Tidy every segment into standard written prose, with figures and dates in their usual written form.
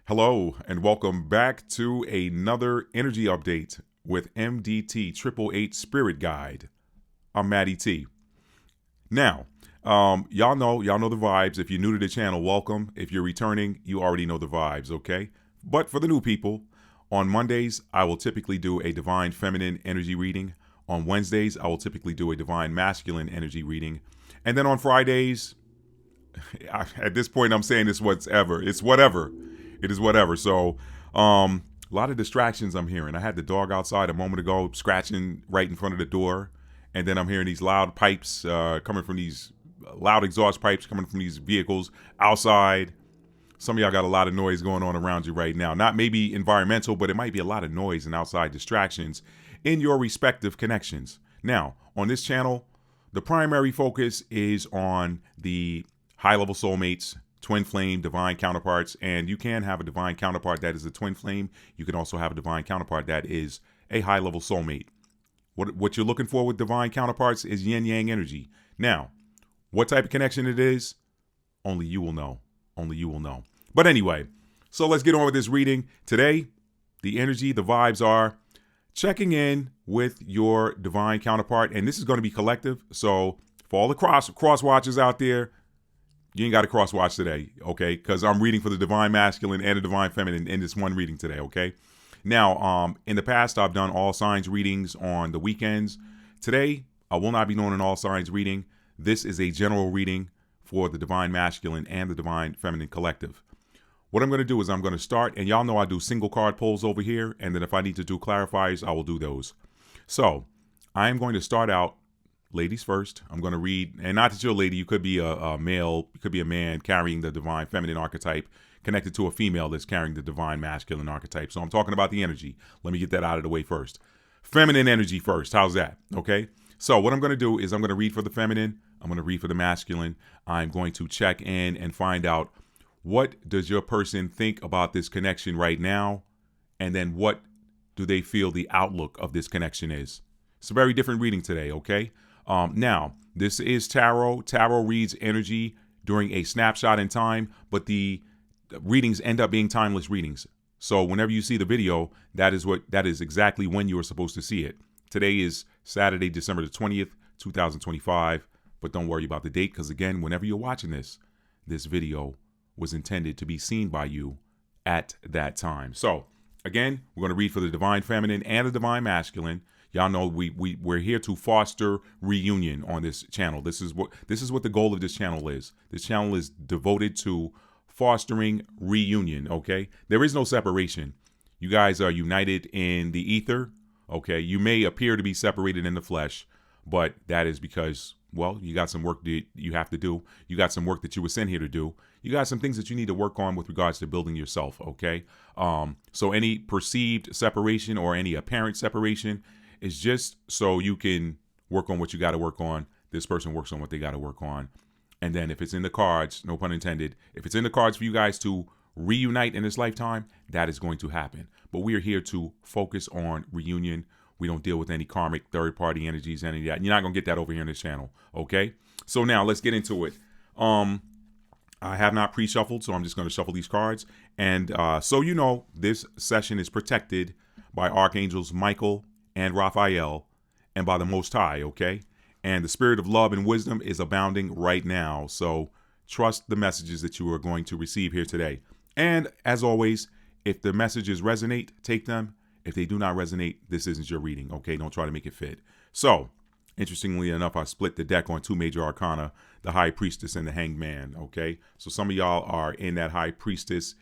Hello, and welcome back to another energy update with MDT 888 Spirit Guide. I'm Matty T. Now, y'all know the vibes. If you're new to the channel, welcome. If you're returning, you already know the vibes, okay? But for the new people, on Mondays, I will typically do a divine feminine energy reading. On Wednesdays, I will typically do a divine masculine energy reading. And then on Fridays, at this point, I'm saying it's whatever. It's whatever. It is whatever. So, a lot of distractions I'm hearing. I had the dog outside a moment ago, scratching right in front of the door. And then I'm hearing these loud pipes coming from these loud exhaust pipes coming from these vehicles outside. Some of y'all got a lot of noise going on around you right now. Not maybe environmental, but it might be a lot of noise and outside distractions in your respective connections. Now, on this channel, the primary focus is on the high-level soulmates, twin flame, divine counterparts, and you can have a divine counterpart that is a twin flame. You can also have a divine counterpart that is a high-level soulmate. What you're looking for with divine counterparts is yin-yang energy. Now, what type of connection it is, only you will know. Only you will know. But anyway, so let's get on with this reading. Today, the energy, the vibes are checking in with your divine counterpart, and this is going to be collective. So for all the cross watchers out there, you ain't got to cross watch today, okay? Because I'm reading for the divine masculine and the divine feminine in this one reading today, okay? Now, in the past, I've done all signs readings on the weekends. Today, I will not be doing an all signs reading. This is a general reading for the divine masculine and the divine feminine collective. What I'm going to do is I'm going to start, and y'all know I do single card pulls over here, and then if I need to do clarifiers, I will do those. So, I am going to start out ladies first. I'm going to read, and not that you're a lady, you could be a male, you could be a man carrying the divine feminine archetype connected to a female that's carrying the divine masculine archetype. So I'm talking about the energy. Let me get that out of the way first. Feminine energy first. How's that? Okay. So what I'm going to do is I'm going to read for the feminine. I'm going to read for the masculine. I'm going to check in and find out, what does your person think about this connection right now? And then what do they feel the outlook of this connection is? It's a very different reading today. Okay. Now, this is tarot. Tarot reads energy during a snapshot in time, but the readings end up being timeless readings. So whenever you see the video, that is exactly when you are supposed to see it. Today is Saturday, December the 20th, 2025. But don't worry about the date, because again, whenever you're watching this video was intended to be seen by you at that time. So again, we're going to read for the divine feminine and the divine masculine. Y'all know we're here to foster reunion on this channel. This is what the goal of this channel is. This channel is devoted to fostering reunion, okay? There is no separation. You guys are united in the ether, okay? You may appear to be separated in the flesh, but that is because, well, you got some work that you have to do. You got some work that you were sent here to do. You got some things that you need to work on with regards to building yourself, okay? So any perceived separation or any apparent separation is just so you can work on what you got to work on. This person works on what they got to work on. And then if it's in the cards, no pun intended, if it's in the cards for you guys to reunite in this lifetime, that is going to happen. But we are here to focus on reunion. We don't deal with any karmic third-party energies, any of that. You're not going to get that over here in this channel, okay? So now let's get into it. I have not pre-shuffled, so I'm just going to shuffle these cards. And so you know, this session is protected by Archangels Michael and Raphael and by the Most High, okay? And the spirit of love and wisdom is abounding right now. So trust the messages that you are going to receive here today. And as always, if the messages resonate, take them. If they do not resonate, this isn't your reading, okay? Don't try to make it fit. So, interestingly enough, I split the deck on two major arcana, the High Priestess and the Hanged Man, okay? So some of y'all are in that High Priestess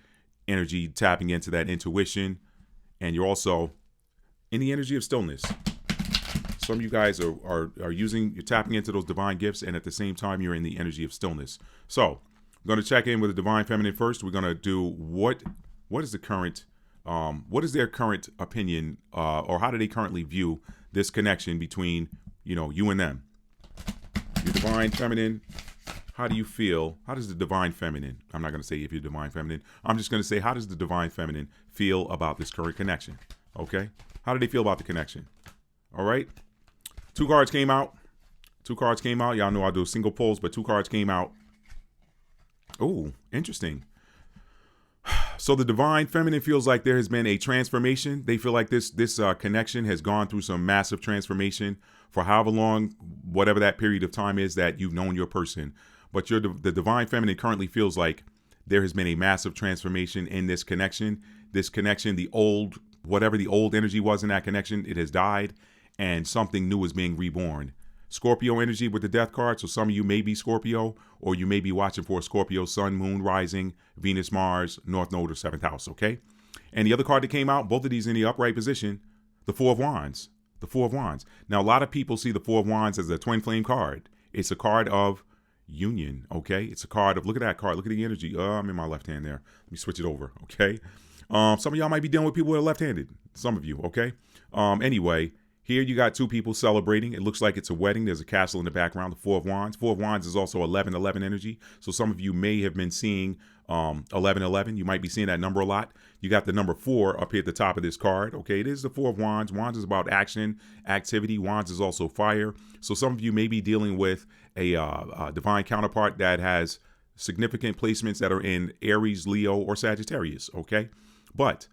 energy, tapping into that intuition. And you're also in the energy of stillness. Some of you guys are you're tapping into those divine gifts, and at the same time, you're in the energy of stillness. So I'm going to check in with the divine feminine first. We're going to do what is the current, what is their current opinion, or how do they currently view this connection between, you and them? Your divine feminine, how do you feel? How does the divine feminine, I'm not going to say if you're divine feminine, I'm just going to say, how does the divine feminine feel about this current connection? Okay? How do they feel about the connection? All right? Two cards came out. Y'all know I do single pulls, but two cards came out. Oh, interesting. So the divine feminine feels like there has been a transformation. They feel like this connection has gone through some massive transformation for however long, whatever that period of time is that you've known your person. But the divine feminine currently feels like there has been a massive transformation in this connection. This connection, the old, whatever the old energy was in that connection, it has died, and something new is being reborn. Scorpio energy with the death card. So some of you may be Scorpio, or you may be watching for a Scorpio sun, moon, rising, Venus, Mars, North Node, or seventh house. Okay. And the other card that came out, both of these in the upright position, the Four of Wands. The Four of Wands. Now, a lot of people see the Four of Wands as a twin flame card. It's a card of union. Okay. It's a card of, look at that card. Look at the energy. I'm in my left hand there. Let me switch it over. Okay. Some of y'all might be dealing with people that are left-handed. Some of you. Okay. Anyway. Here you got two people celebrating. It looks like it's a wedding. There's a castle in the background, the Four of Wands. Four of Wands is also 1111 energy. So some of you may have been seeing 1111. You might be seeing that number a lot. You got the number 4 up here at the top of this card. Okay, it is the Four of Wands. Wands is about action, activity. Wands is also fire. So some of you may be dealing with a divine counterpart that has significant placements that are in Aries, Leo, or Sagittarius. Okay, but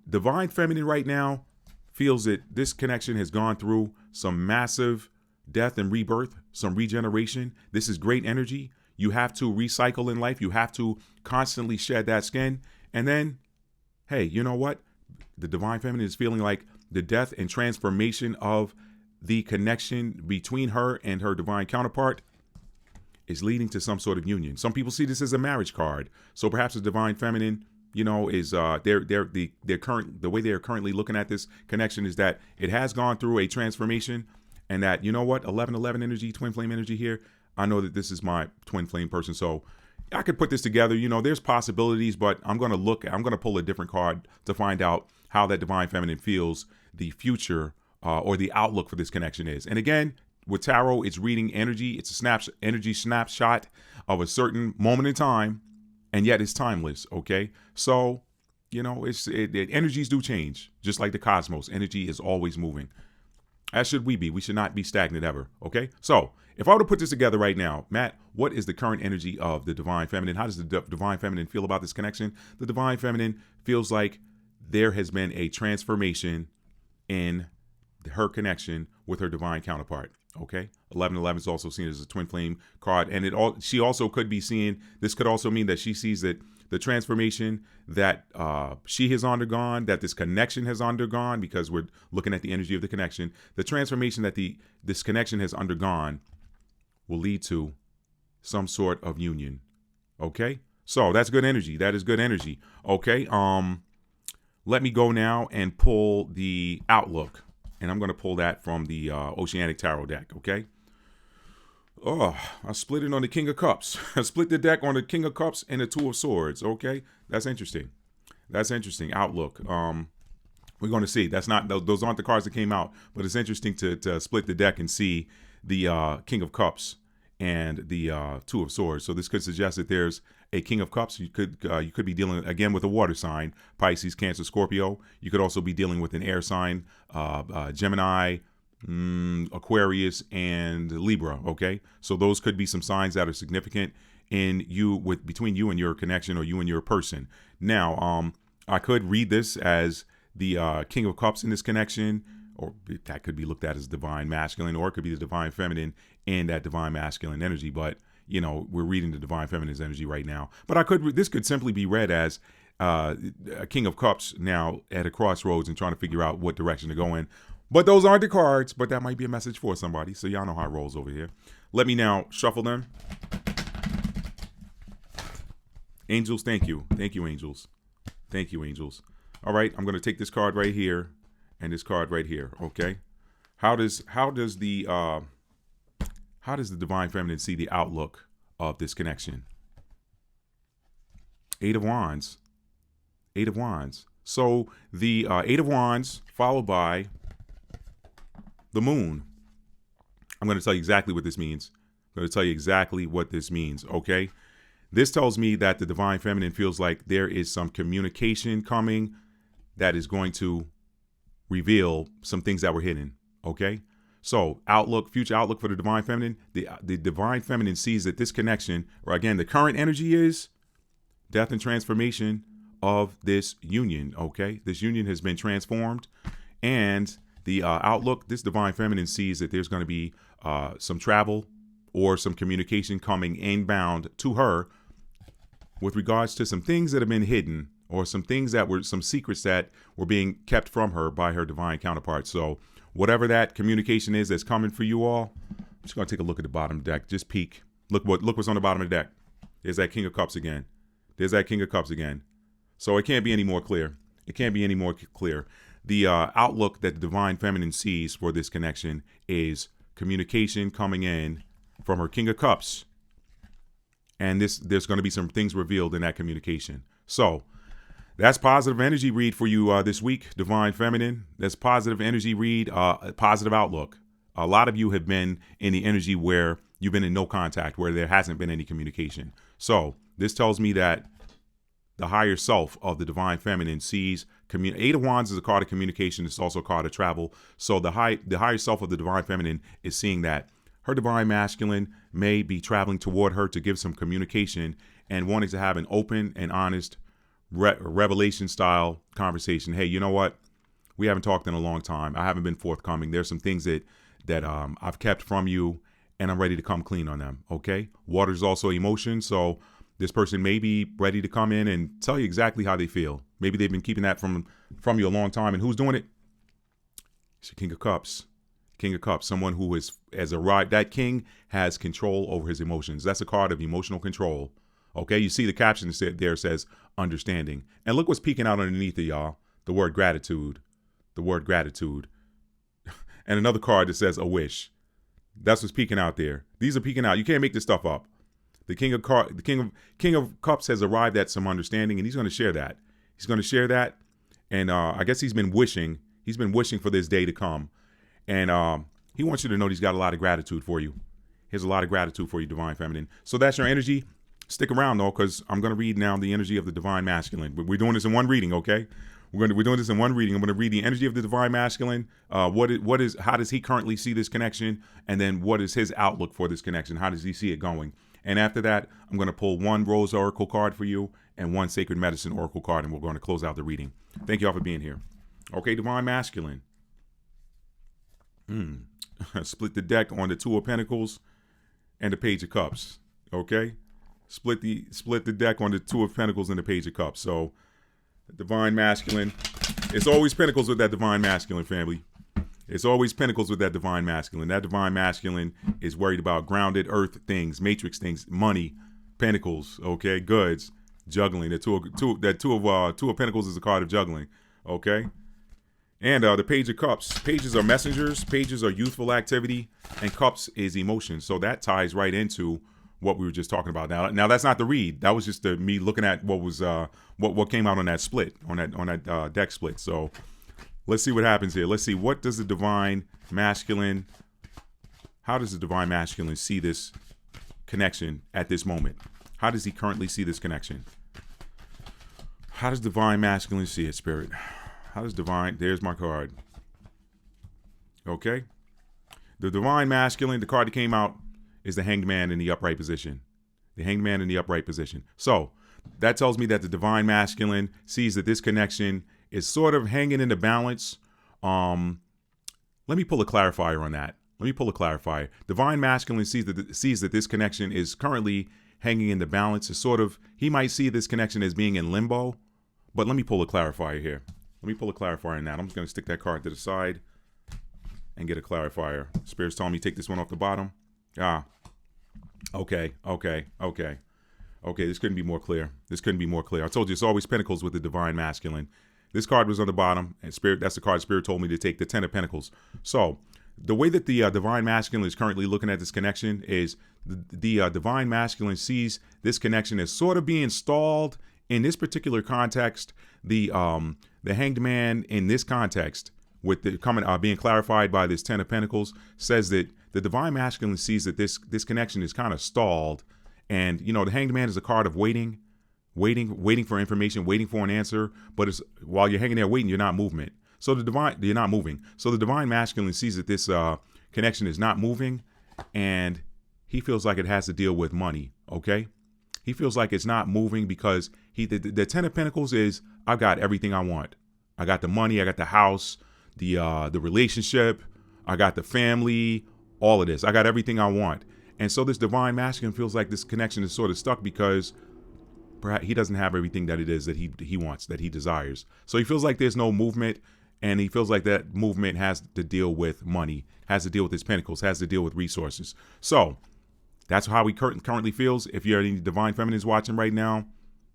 divine feminine right now feels that this connection has gone through some massive death and rebirth, some regeneration. This is great energy. You have to recycle in life. You have to constantly shed that skin. And then, hey, you know what? The divine feminine is feeling like the death and transformation of the connection between her and her divine counterpart is leading to some sort of union. Some people see this as a marriage card. So perhaps the divine feminine, you know, is the way they are currently looking at this connection is that it has gone through a transformation, and that, you know what, 1111 energy, twin flame energy here. I know that this is my twin flame person, so I could put this together. You know, there's possibilities, but I'm going to pull a different card to find out how that divine feminine feels the future or the outlook for this connection is. And again, with tarot, it's reading energy. It's a energy snapshot of a certain moment in time. And yet it's timeless, okay? So, you know, energies do change, just like the cosmos. Energy is always moving. As should we be. We should not be stagnant ever, okay? So, if I were to put this together right now, Matt, what is the current energy of the divine feminine? How does the divine feminine feel about this connection? The divine feminine feels like there has been a transformation in her connection with her divine counterpart. Okay, 1111 is also seen as a twin flame card, and she also could be seeing, this could also mean that she sees that the transformation that she has undergone, that this connection has undergone, because we're looking at the energy of the connection, the transformation that this connection has undergone will lead to some sort of union. Okay, so that's good energy. That is good energy. Okay, let me go now and pull the outlook. And I'm going to pull that from the Oceanic Tarot deck, okay? Oh, I split it on the King of Cups. I split the deck on the King of Cups and the Two of Swords, okay? That's interesting. That's interesting. Outlook. We're going to see. Those aren't the cards that came out, but it's interesting to split the deck and see the King of Cups and the Two of Swords. So this could suggest that there's a King of Cups. You could be dealing again with a water sign, Pisces, Cancer, Scorpio. You could also be dealing with an air sign, Gemini, Aquarius, and Libra. Okay, so those could be some signs that are significant in between you and your connection, or you and your person. Now, I could read this as the King of Cups in this connection, or that could be looked at as divine masculine, or it could be the divine feminine in that divine masculine energy. But you know, we're reading the divine feminine's energy right now. But this could simply be read as a King of Cups now at a crossroads and trying to figure out what direction to go in. But those aren't the cards, but that might be a message for somebody. So y'all know how it rolls over here. Let me now shuffle them. Angels, thank you. Thank you, angels. Thank you, angels. All right, I'm going to take this card right here and this card right here, okay? How does the divine feminine see the outlook of this connection? 8 of Wands. 8 of Wands. So the 8 of Wands followed by the Moon. I'm going to tell you exactly what this means. I'm going to tell you exactly what this means, okay? This tells me that the divine feminine feels like there is some communication coming that is going to reveal some things that were hidden, okay? So future outlook for the divine feminine. The divine feminine sees that this connection, or again, the current energy is death and transformation of this union. Okay, this union has been transformed, and the outlook, this divine feminine sees that there's going to be some travel or some communication coming inbound to her with regards to some things that have been hidden, or some things that were some secrets that were being kept from her by her divine counterpart. So whatever that communication is that's coming for you all, I'm just going to take a look at the bottom of the deck. Just peek. Look what's on the bottom of the deck. There's that King of Cups again. There's that King of Cups again. So it can't be any more clear. It can't be any more clear. The outlook that the divine feminine sees for this connection is communication coming in from her King of Cups. And there's going to be some things revealed in that communication. So that's positive energy read for you this week, divine feminine. That's positive energy read, positive outlook. A lot of you have been in the energy where you've been in no contact, where there hasn't been any communication. So this tells me that the higher self of the divine feminine sees Eight of Wands is a card of communication. It's also a card of travel. So the higher self of the divine feminine is seeing that her divine masculine may be traveling toward her to give some communication and wanting to have an open and honest revelation style conversation. Hey, you know what? We haven't talked in a long time. I haven't been forthcoming. There's some things that I've kept from you, and I'm ready to come clean on them. Okay. Water is also emotion. So this person may be ready to come in and tell you exactly how they feel. Maybe they've been keeping that from you a long time. And who's doing it? It's the King of Cups. King of Cups, someone who has arrived. That king has control over his emotions. That's a card of emotional control. Okay, you see the caption there says understanding. And look what's peeking out underneath it, y'all. The word gratitude. The word gratitude. And another card that says a wish. That's what's peeking out there. These are peeking out. You can't make this stuff up. The King of Cups has arrived at some understanding, and he's going to share that. He's going to share that. And I guess he's been wishing for this day to come. And he wants you to know he's got a lot of gratitude for you. He has a lot of gratitude for you, divine feminine. So that's your energy. Stick around, though, because I'm going to read now the energy of the divine masculine. We're doing this in one reading, okay? We're doing this in one reading. I'm going to read the energy of the divine masculine. How does he currently see this connection? And then what is his outlook for this connection? How does he see it going? And after that, I'm going to pull one Rose Oracle card for you and one Sacred Medicine Oracle card, and we're going to close out the reading. Thank you all for being here. Okay, divine masculine. Split the deck on the Two of Pentacles and the Page of Cups. Okay, split the deck on the Two of Pentacles and the Page of Cups. So, divine masculine. It's always Pentacles with that divine masculine, family. It's always Pentacles with that divine masculine. That divine masculine is worried about grounded earth things, matrix things, money, Pentacles. Okay, goods, juggling. The two of Pentacles is a card of juggling. Okay. And the Page of Cups. Pages are messengers. Pages are youthful activity. And Cups is emotion. So that ties right into what we were just talking about. Now that's not the read. That was just me looking at what was what came out on that split, on that deck split. So let's see what happens here. Let's see, what does the divine masculine, how does the divine masculine see this connection at this moment? How does he currently see this connection? How does divine masculine see it, Spirit? How does divine, there's my card. Okay. The divine masculine, the card that came out is the Hanged Man in the upright position. The Hanged Man in the upright position. So that tells me that the divine masculine sees that this connection is sort of hanging in the balance. Let me pull a clarifier on that. Divine masculine sees that this connection is currently hanging in the balance. It's sort of, he might see this connection as being in limbo, but let me pull a clarifier here. Let me pull a clarifier in that. I'm just going to stick that card to the side and get a clarifier. Spirit's telling me take this one off the bottom. Okay. This couldn't be more clear. I told you it's always Pentacles with the divine masculine. This card was on the bottom, and Spirit, that's the card Spirit told me to take, the Ten of Pentacles. So the way that the divine masculine is currently looking at this connection is the divine masculine sees this connection as sort of being stalled in this particular context. The Hanged Man in this context, with the being clarified by this Ten of Pentacles, says that the divine masculine sees that this connection is kind of stalled. And, the Hanged Man is a card of waiting for information, waiting for an answer. But it's, while you're hanging there waiting, you're not moving. So you're not moving. So the divine masculine sees that this connection is not moving, and he feels like it has to deal with money. Okay. He feels like it's not moving because the Ten of Pentacles is, I've got everything I want. I got the money, I got the house, the relationship, I got the family, all of this. I got everything I want. And so this divine masculine feels like this connection is sort of stuck because perhaps he doesn't have everything that it is that he wants, that he desires. So he feels like there's no movement, and he feels like that movement has to deal with money, has to deal with his pentacles, has to deal with resources. So that's how he currently feels. If you're any divine feminines watching right now,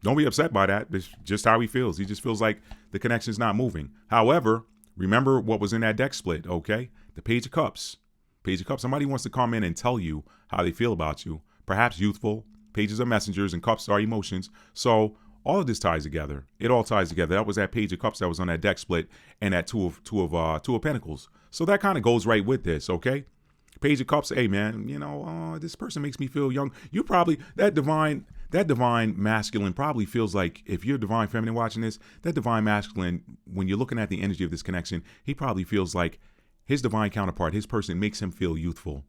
don't be upset by that. It's just how he feels. He just feels like the connection is not moving. However, remember what was in that deck split, okay? The Page of Cups. Page of Cups. Somebody wants to come in and tell you how they feel about you. Perhaps youthful. Pages are messengers and cups are emotions. So all of this ties together. It all ties together. That was that Page of Cups that was on that deck split, and that two of Pentacles. So that kind of goes right with this, okay? Page of Cups. Hey man, this person makes me feel young. You probably that divine masculine probably feels like, if you're divine feminine watching this, that divine masculine, when you're looking at the energy of this connection, he probably feels like his divine counterpart, his person, makes him feel youthful.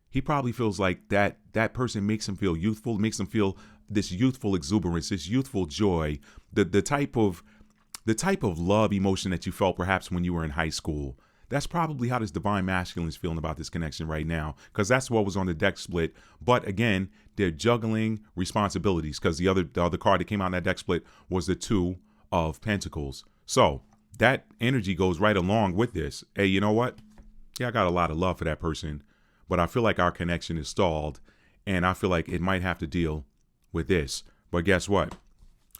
He probably feels like that person makes him feel youthful, makes him feel this youthful exuberance, this youthful joy, the type of love emotion that you felt perhaps when you were in high school. That's probably how this divine masculine is feeling about this connection right now, because that's what was on the deck split. But again, they're juggling responsibilities, because the other card that came out in that deck split was the Two of Pentacles. So that energy goes right along with this. Hey, you know what? Yeah, I got a lot of love for that person, but I feel like our connection is stalled, and I feel like it might have to deal with this. But guess what?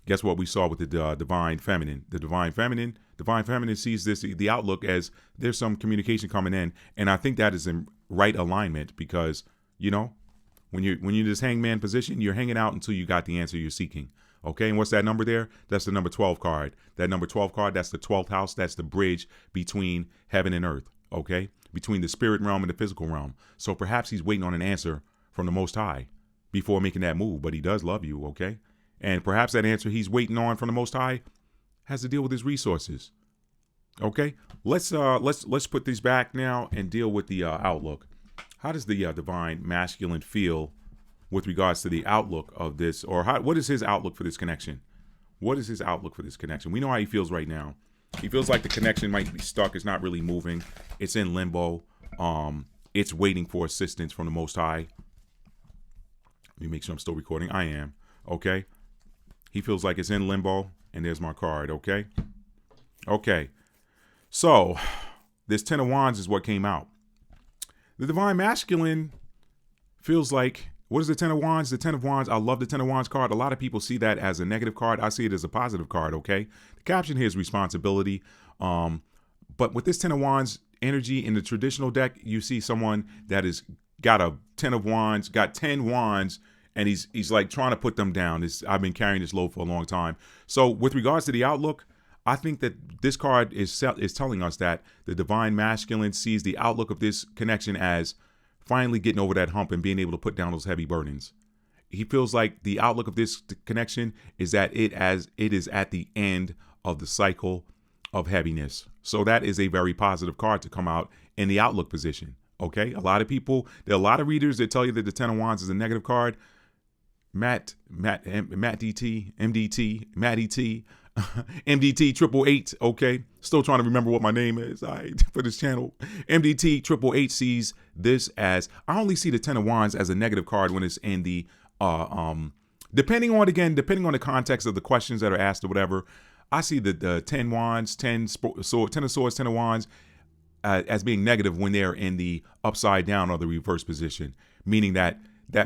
Guess what we saw with the divine feminine? The divine feminine sees the outlook as there's some communication coming in, and I think that is in right alignment, because when you're in this hangman position, you're hanging out until you got the answer you're seeking. Okay, and what's that number there? That's the number 12 card. That number 12 card, that's the 12th house. That's the bridge between heaven and earth. Okay, between the spirit realm and the physical realm. So perhaps he's waiting on an answer from the Most High before making that move, but he does love you. Okay. And perhaps that answer he's waiting on from the Most High has to deal with his resources. Okay, let's put these back now and deal with the outlook. How does the divine masculine feel with regards to the outlook of this, or what is his outlook for this connection? What is his outlook for this connection? We know how he feels right now. He feels like the connection might be stuck. It's not really moving. It's in limbo. It's waiting for assistance from the Most High. Let me make sure I'm still recording. I am. Okay. He feels like it's in limbo, and there's my card, okay? Okay, so this Ten of Wands is what came out. The divine masculine feels like, what is the Ten of Wands? The Ten of Wands, I love the Ten of Wands card. A lot of people see that as a negative card. I see it as a positive card, okay? The caption here is responsibility. But with this Ten of Wands energy in the traditional deck, you see someone that has got a Ten of Wands, got 10 wands, and he's like trying to put them down. I've been carrying this load for a long time. So with regards to the outlook, I think that this card is telling us that the divine masculine sees the outlook of this connection as finally getting over that hump and being able to put down those heavy burdens. He feels like the outlook of this connection is that it is at the end of the cycle of heaviness. So that is a very positive card to come out in the outlook position. Okay, there are a lot of readers that tell you that the Ten of Wands is a negative card. Matt DT, MDT, Matt ET, MDT 888. Okay, still trying to remember what my name is for this channel. MDT 888 sees this as, I only see the Ten of Wands as a negative card when it's in the depending on the context of the questions that are asked or whatever. I see the 10 wands, 10 of swords, 10 of wands as being negative when they're in the upside down or the reverse position, meaning that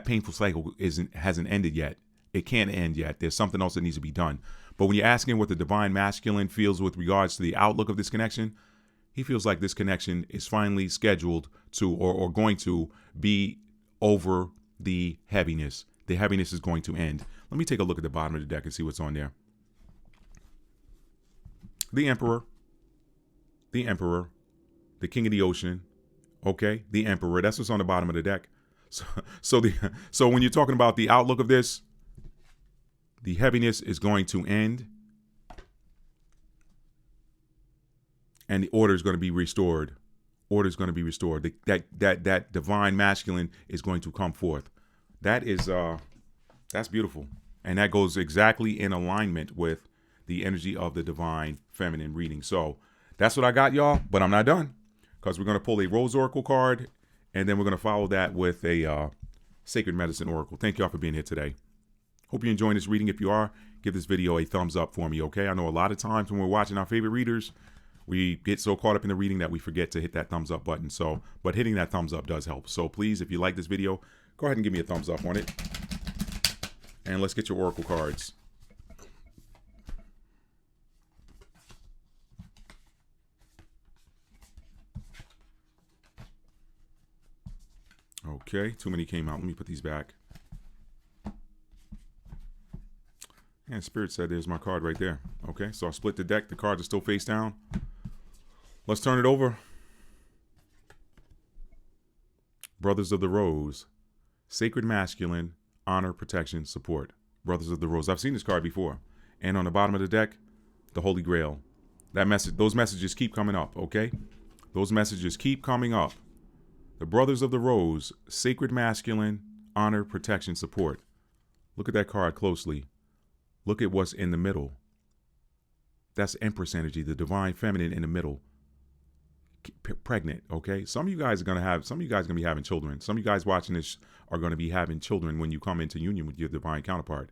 painful cycle hasn't ended yet. It can't end yet. There's something else that needs to be done. But when you're asking what the divine masculine feels with regards to the outlook of this connection, he feels like this connection is finally scheduled to or going to be over the heaviness. The heaviness is going to end. Let me take a look at the bottom of the deck and see what's on there. The Emperor, the King of the Ocean, okay? The Emperor, that's what's on the bottom of the deck. So when you're talking about the outlook of this, the heaviness is going to end, and the order is going to be restored. Order is going to be restored. That divine masculine is going to come forth. That is That's beautiful. And that goes exactly in alignment with the energy of the divine feminine reading. So that's what I got, y'all. But I'm not done, because we're going to pull a Rose Oracle card, and then we're going to follow that with a Sacred Medicine Oracle. Thank y'all for being here today. Hope you're enjoying this reading. If you are, give this video a thumbs up for me, okay? I know a lot of times when we're watching our favorite readers, we get so caught up in the reading that we forget to hit that thumbs up button. So, but hitting that thumbs up does help. So please, if you like this video, go ahead and give me a thumbs up on it. And let's get your Oracle cards. Okay, too many came out. Let me put these back. And Spirit said there's my card right there. Okay, so I split the deck. The cards are still face down. Let's turn it over. Brothers of the Rose. Sacred Masculine. Honor, protection, support. Brothers of the Rose. I've seen this card before. And on the bottom of the deck, the Holy Grail. That message, those messages keep coming up, okay? Those messages keep coming up. The Brothers of the Rose, Sacred Masculine, Honor, Protection, Support. Look at that card closely. Look at what's in the middle. That's Empress energy, the divine feminine in the middle. Pregnant, okay? Some of you guys are going to be having children. Some of you guys watching this are going to be having children when you come into union with your divine counterpart.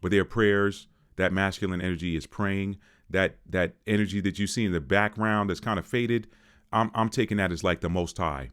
But their prayers, that masculine energy is praying. That energy that you see in the background that's kind of faded, I'm taking that as like the Most High.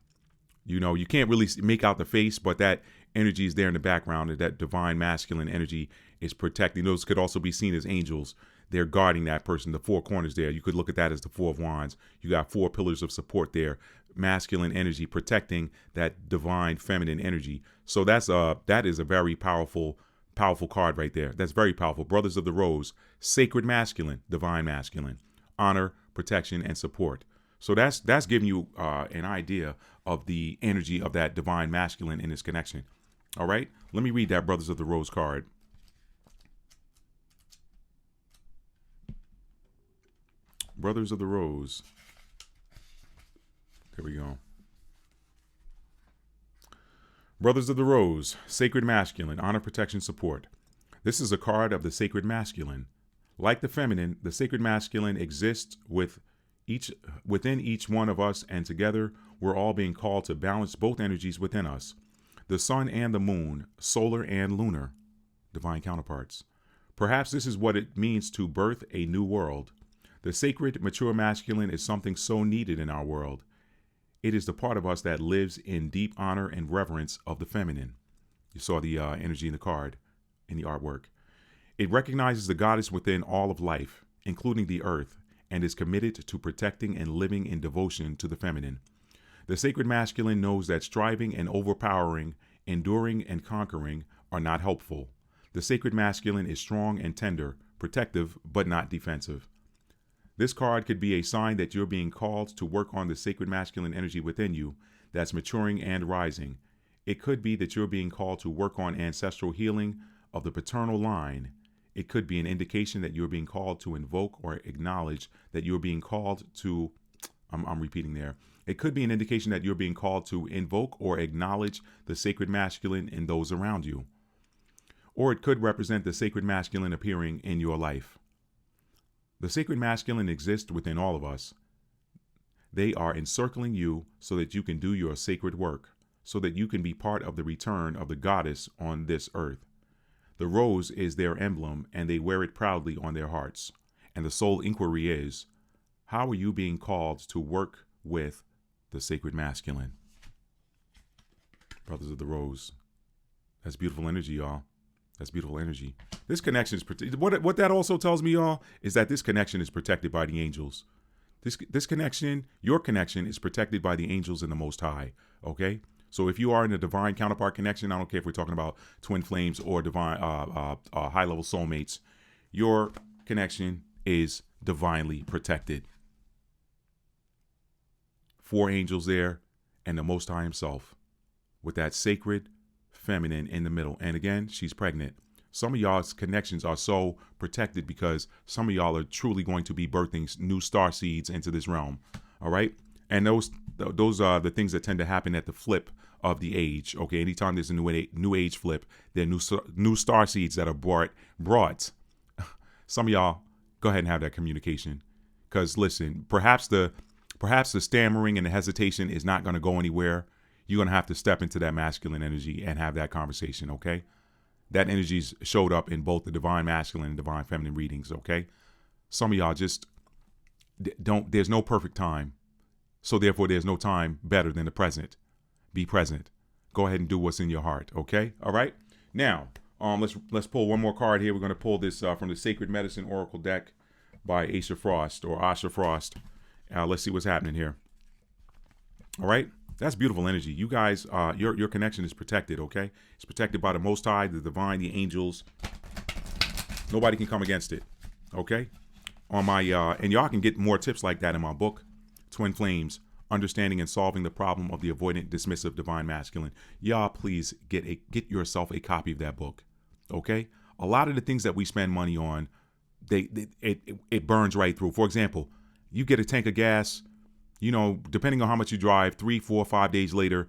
You know, you can't really make out the face, but that energy is there in the background, and that divine masculine energy is protecting. Those could also be seen as angels. They're guarding that person, the four corners there. You could look at that as the Four of Wands. You got four pillars of support there. Masculine energy protecting that divine feminine energy. So that is a very powerful card right there. That's very powerful. Brothers of the Rose, Sacred Masculine, Divine Masculine, Honor, Protection, and Support. So that's giving you an idea of the energy of that divine masculine in this connection. All right, let me read that Brothers of the Rose card. Brothers of the Rose. There we go. Brothers of the Rose, Sacred Masculine, Honor, Protection, Support. This is a card of the Sacred Masculine. Like the feminine, the Sacred Masculine exists within each one of us, and together we're all being called to balance both energies within us. The sun and the moon, solar and lunar, divine counterparts. Perhaps this is what it means to birth a new world. The sacred, mature masculine is something so needed in our world. It is the part of us that lives in deep honor and reverence of the feminine. You saw the energy in the card, in the artwork. It recognizes the goddess within all of life, including the earth, and is committed to protecting and living in devotion to the feminine. The sacred masculine knows that striving and overpowering, enduring and conquering are not helpful. The sacred masculine is strong and tender, protective, but not defensive. This card could be a sign that you're being called to work on the sacred masculine energy within you that's maturing and rising. It could be that you're being called to work on ancestral healing of the paternal line. It could be an indication that you're being called to invoke or acknowledge that you're being called to, I'm repeating there. It could be an indication that you're being called to invoke or acknowledge the sacred masculine in those around you. Or it could represent the sacred masculine appearing in your life. The sacred masculine exists within all of us. They are encircling you so that you can do your sacred work, so that you can be part of the return of the goddess on this earth. The rose is their emblem, and they wear it proudly on their hearts. And the sole inquiry is, how are you being called to work with the sacred masculine? Brothers of the Rose. That's beautiful energy, y'all. That's beautiful energy. This connection is protected. What that also tells me, y'all, is that this connection is protected by the angels. This connection, your connection, is protected by the angels in the Most High. Okay? So if you are in a divine counterpart connection, I don't care if we're talking about twin flames or divine high-level soulmates, your connection is divinely protected. 4 angels there, and the Most High himself, with that sacred feminine in the middle. And again, she's pregnant. Some of y'all's connections are so protected because some of y'all are truly going to be birthing new star seeds into this realm. All right. And those are the things that tend to happen at the flip of the age. Okay, anytime there's a new age flip, there are new star seeds that are brought. Some of y'all go ahead and have that communication, because listen, perhaps the stammering and the hesitation is not going to go anywhere. You're going to have to step into that masculine energy and have that conversation. Okay, that energy's showed up in both the divine masculine and divine feminine readings. Okay, some of y'all just don't. There's no perfect time, so therefore there's no time better than the present. Be present. Go ahead and do what's in your heart. Okay. All right. Now, let's pull one more card here. We're going to pull this from the Sacred Medicine Oracle deck by Asha Frost. Let's see what's happening here. All right. That's beautiful energy. You guys, your connection is protected. Okay. It's protected by the Most High, the divine, the angels. Nobody can come against it. Okay. On my and y'all can get more tips like that in my book, Twin Flames: Understanding and Solving the Problem of the Avoidant Dismissive Divine Masculine. Y'all please get yourself a copy of that book. Okay? A lot of the things that we spend money on, it burns right through. For example, you get a tank of gas, depending on how much you drive, 3, 4, 5 days later,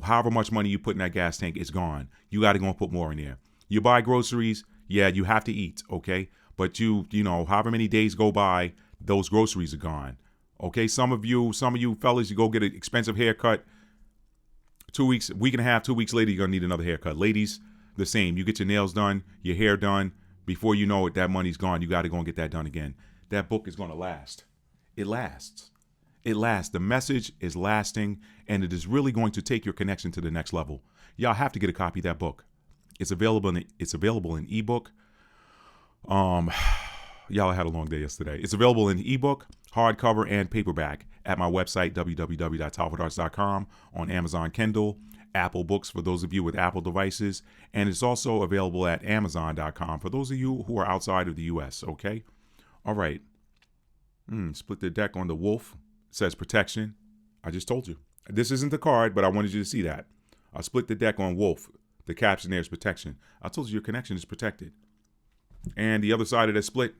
however much money you put in that gas tank, it's gone. You got to go and put more in there. You buy groceries, yeah, you have to eat, okay? But however many days go by, those groceries are gone. Okay, some of you fellas, you go get an expensive haircut. 2 weeks, week and a half, 2 weeks later, you're gonna need another haircut. Ladies, the same. You get your nails done, your hair done. Before you know it, that money's gone. You got to go and get that done again. That book is gonna last. It lasts. It lasts. The message is lasting, and it is really going to take your connection to the next level. Y'all have to get a copy of that book. It's available in ebook. Y'all had a long day yesterday. It's available in ebook, hardcover, and paperback at my website, www.talfordarts.com, on Amazon Kindle, Apple Books for those of you with Apple devices, and it's also available at Amazon.com for those of you who are outside of the U.S., okay? All right. Split the deck on the wolf. It says protection. I just told you. This isn't the card, but I wanted you to see that. I split the deck on wolf. The caption there is protection. I told you your connection is protected. And the other side of that split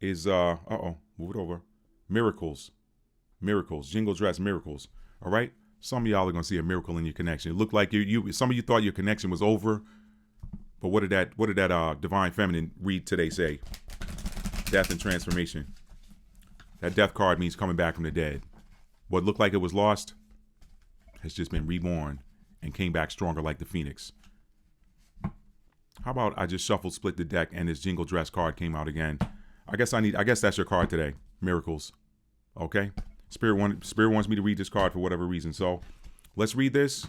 is, move it over. Miracles. Jingle dress miracles. All right? Some of y'all are going to see a miracle in your connection. It looked like some of you thought your connection was over. But what did that divine feminine read today say? Death and transformation. That death card means coming back from the dead. What looked like it was lost has just been reborn and came back stronger like the phoenix. How about I just shuffled, split the deck, and this jingle dress card came out again. I guess that's your card today. Miracles. Okay? Spirit wants me to read this card for whatever reason. So let's read this.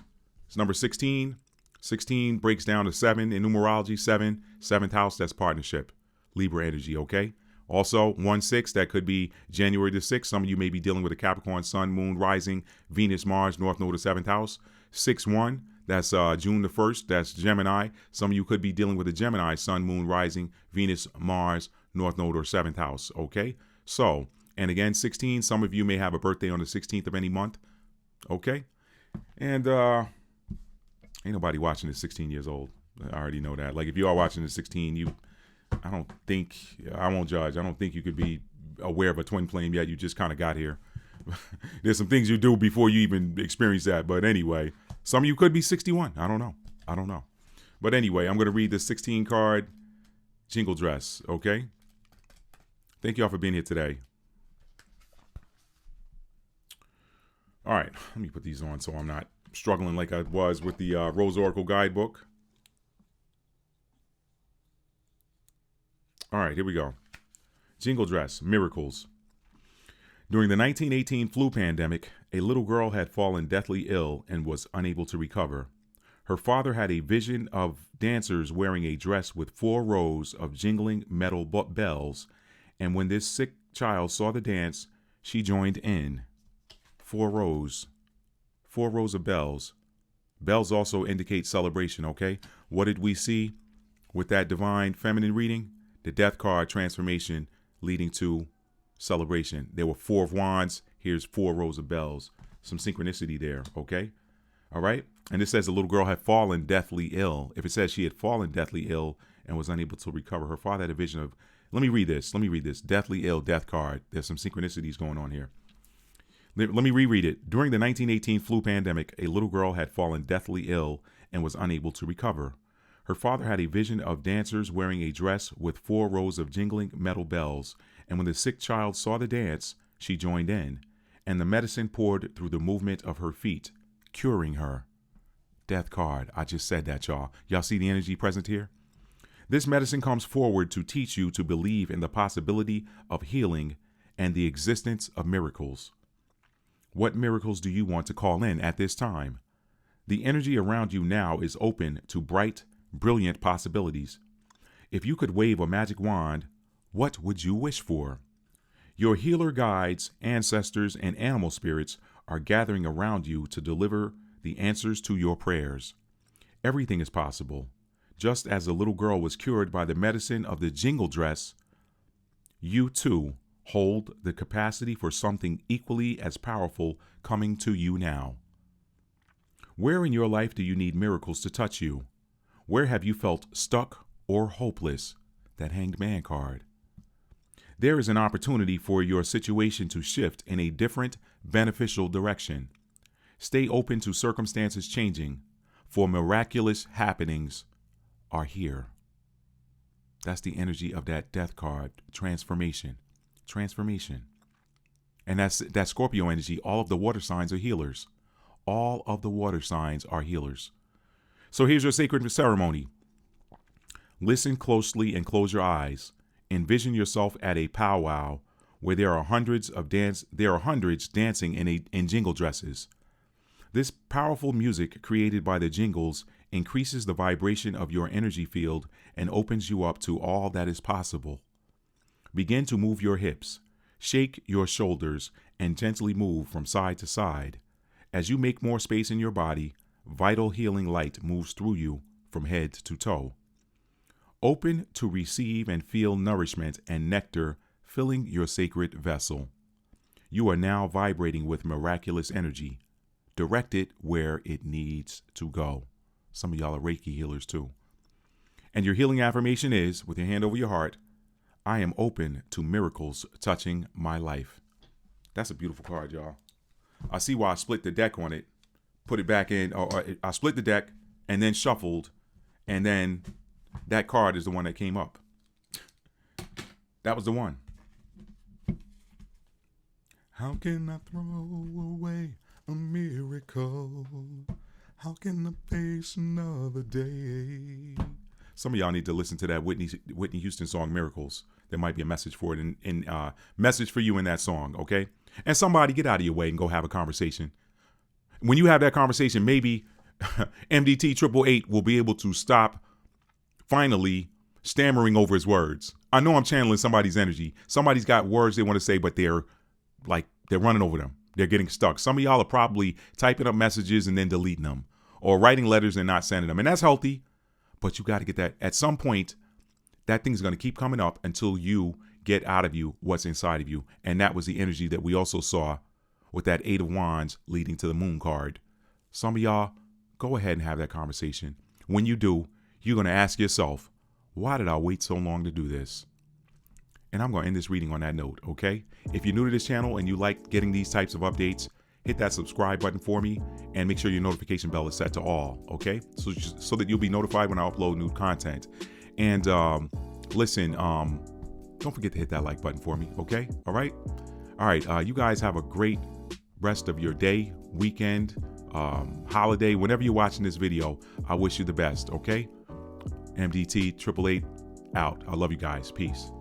It's number 16. 16 breaks down to 7 in numerology. 7, 7th house, that's partnership. Libra energy, okay? Also, 1-6, that could be January the 6th. Some of you may be dealing with a Capricorn, Sun, Moon, Rising, Venus, Mars, North Node of 7th house. 6-1, that's June the 1st, that's Gemini. Some of you could be dealing with a Gemini, Sun, Moon, Rising, Venus, Mars, North Node or 7th house, okay? So, and again, 16, some of you may have a birthday on the 16th of any month, okay? And ain't nobody watching is 16 years old. I already know that. Like, if you are watching the 16, I won't judge. I don't think you could be aware of a twin flame yet. You just kind of got here. There's some things you do before you even experience that. But anyway, some of you could be 61. I don't know. But anyway, I'm going to read the 16 card jingle dress, okay? Thank y'all for being here today. All right, let me put these on so I'm not struggling like I was with the Rose Oracle Guidebook. All right, here we go. Jingle dress, miracles. During the 1918 flu pandemic, a little girl had fallen deathly ill and was unable to recover. Her father had a vision of dancers wearing a dress with 4 rows of jingling metal bells, and when this sick child saw the dance, she joined in. 4 rows of bells. Bells also indicate celebration, okay? What did we see with that divine feminine reading? The death card, transformation, leading to celebration. There were 4 of wands. Here's 4 rows of bells. Some synchronicity there, okay? All right? And it says the little girl had fallen deathly ill. If it says she had fallen deathly ill and was unable to recover, her father had a vision of, let me read this. Deathly ill, death card. There's some synchronicities going on here. Let me reread it. During the 1918 flu pandemic, a little girl had fallen deathly ill and was unable to recover. Her father had a vision of dancers wearing a dress with 4 rows of jingling metal bells, and when the sick child saw the dance, she joined in, and the medicine poured through the movement of her feet, curing her. Death card. I just said that, y'all. Y'all see the energy present here? This medicine comes forward to teach you to believe in the possibility of healing and the existence of miracles. What miracles do you want to call in at this time? The energy around you now is open to bright, brilliant possibilities. If you could wave a magic wand, what would you wish for? Your healer guides, ancestors, and animal spirits are gathering around you to deliver the answers to your prayers. Everything is possible. Just as the little girl was cured by the medicine of the jingle dress, you too hold the capacity for something equally as powerful coming to you now. Where in your life do you need miracles to touch you? Where have you felt stuck or hopeless? That Hanged Man card. There is an opportunity for your situation to shift in a different, beneficial direction. Stay open to circumstances changing, for miraculous happenings are here. That's the energy of that death card. Transformation. And that's that Scorpio energy. All of the water signs are healers. All of the water signs are healers. So here's your sacred ceremony. Listen closely and close your eyes. Envision yourself at a powwow where there are hundreds dancing in jingle dresses. This powerful music created by the jingles increases the vibration of your energy field and opens you up to all that is possible. Begin to move your hips, shake your shoulders, and gently move from side to side. As you make more space in your body, vital healing light moves through you from head to toe. Open to receive and feel nourishment and nectar filling your sacred vessel. You are now vibrating with miraculous energy. Direct it where it needs to go. Some of y'all are Reiki healers too. And your healing affirmation is, with your hand over your heart, I am open to miracles touching my life. That's a beautiful card, y'all. I see why I split the deck on it, put it back in. I split the deck and then shuffled, and then that card is the one that came up. That was the one. How can I throw away a miracle? How can I face another day? Some of y'all need to listen to that Whitney Houston song, Miracles. There might be a message for it message for you in that song, okay? And somebody get out of your way and go have a conversation. When you have that conversation, maybe MDT 888 will be able to stop finally stammering over his words. I know I'm channeling somebody's energy. Somebody's got words they want to say, but they're running over them. They're getting stuck. Some of y'all are probably typing up messages and then deleting them, or writing letters and not sending them. And that's healthy, but you got to get that. At some point, that thing's going to keep coming up until you get out of you what's inside of you. And that was the energy that we also saw with that 8 of Wands leading to the Moon card. Some of y'all, go ahead and have that conversation. When you do, you're going to ask yourself, why did I wait so long to do this? And I'm going to end this reading on that note, okay? If you're new to this channel and you like getting these types of updates, hit that subscribe button for me and make sure your notification bell is set to all, okay? So that you'll be notified when I upload new content. And listen, don't forget to hit that like button for me, okay? All right? You guys have a great rest of your day, weekend, holiday. Whenever you're watching this video, I wish you the best, okay? MDT 888 out. I love you guys. Peace.